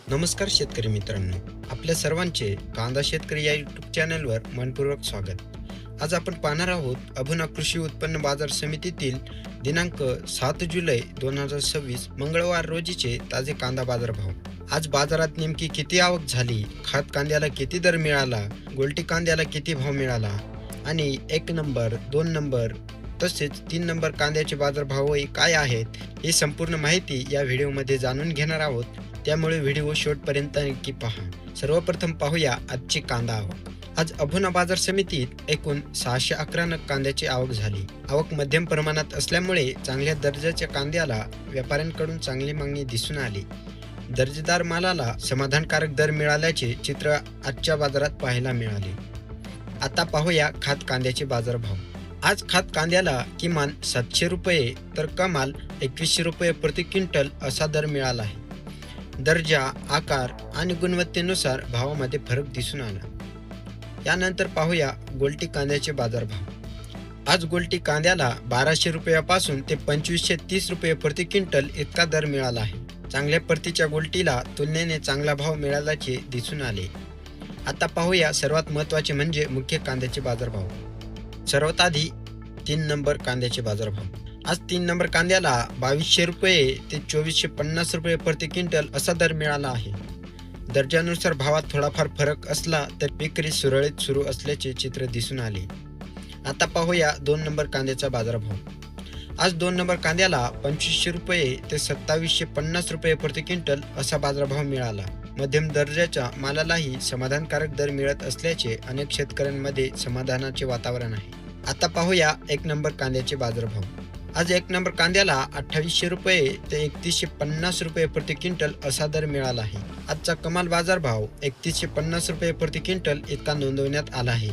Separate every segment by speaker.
Speaker 1: नमस्कार शेतकरी मित्रांनो, आपल्या सर्वांचे कांदा शेतकरी या यूट्यूब चॅनलवर मनपूर्वक स्वागत. आज आपण पाहणार आहोत अभुना कृषी उत्पन्न बाजार समितीतील दिनांक 7 जुलै 2026 मंगळवार रोजीचे ताजे कांदा बाजार भाव. आज बाजारात नेमकी किती आवक झाली, खात कांद्याला किती दर मिळाला, गोल्टी कांद्याला किती भाव मिळाला आणि 1 नंबर, 2 नंबर तसेच 3 नंबर कांद्याचे बाजारभावही काय आहेत, ही संपूर्ण माहिती या व्हिडिओमध्ये जाणून घेणार आहोत. त्यामुळे व्हिडिओ शेवटपर्यंत नक्की पहा. सर्वप्रथम पाहूया आजची कांदा आवक. आज अभुना बाजार समितीत एकूण 611 नग कांद्याची आवक झाली. आवक मध्यम प्रमाणात असल्यामुळे चांगल्या दर्जाच्या कांद्याला व्यापाऱ्यांकडून चांगली मागणी दिसून आली. दर्जेदार मालाला समाधानकारक दर मिळाल्याचे चित्र आजच्या बाजारात पाहायला मिळाले. आता पाहूया खात कांद्याचे बाजारभाव. आज खात कांद्याला किमान 700 रुपये तर कमाल 2100 रुपये प्रति क्विंटल असा दर मिळाला आहे. दर्जा, आकार आणि गुणवत्तेनुसार भावामध्ये फरक दिसून आला. यानंतर पाहूया गोल्टी कांद्याचे बाजारभाव. आज गोल्टी कांद्याला 1200 रुपयापासून ते 2530 रुपये प्रति क्विंटल इतका दर मिळाला आहे. चांगल्या प्रतीच्या गोल्टीला तुलनेने चांगला भाव मिळाल्याचे दिसून आले. आता पाहूया सर्वात महत्त्वाचे म्हणजे मुख्य कांद्याचे बाजारभाव. सर्वात आधी 3 नंबर कांद्याचे बाजारभाव. आज 3 नंबर कांद्याला 2200 रुपये ते 2450 रुपये प्रति क्विंटल असा दर मिळाला आहे. दर्जानुसार भावात थोडाफार फरक असला तर विक्री सुरळीत सुरू असल्याचे चित्र दिसून आले. आता पाहूया 2 नंबर कांद्याचा बाजारभाव. आज 2 नंबर कांद्याला 2500 रुपये ते 2750 रुपये प्रति क्विंटल असा बाजारभाव मिळाला. मध्यम दर्जाच्या मालालाही समाधानकारक दर मिळत असल्याचे अनेक शेतकऱ्यांमध्ये समाधानाचे वातावरण आहे. आता पाहूया 1 नंबर कांद्याचे बाजारभाव. आज 1 नंबर कांद्याला 2800 रुपये ते 3150 रुपये प्रति क्विंटल असा दर मिळाला आहे. आजचा कमाल बाजारभाव 3150 रुपये प्रति क्विंटल इतका नोंदवण्यात आला आहे.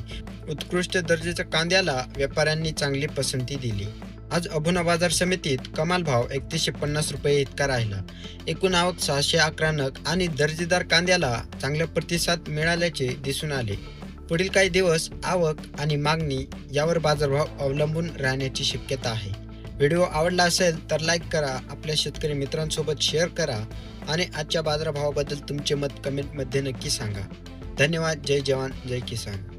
Speaker 1: उत्कृष्ट दर्जाच्या कांद्याला व्यापाऱ्यांनी चांगली पसंती दिली. आज अभुना बाजार समितीत कमाल भाव 3150 रुपये इतका राहिला. एकूण आवक 611 नग आणि दर्जेदार कांद्याला चांगला प्रतिसाद मिळाल्याचे दिसून आले. पुढील काही दिवस आवक आणि मागणी यावर बाजारभाव अवलंबून राहण्याची शक्यता आहे. व्हिडिओ आवडला असेल तर लाईक करा, आपल्या शेतकरी मित्रांसोबत शेअर करा आणि आजच्या बाजारभावाबद्दल तुमचे मत कमेंटमध्ये नक्की सांगा. धन्यवाद. जय जवान, जय किसान.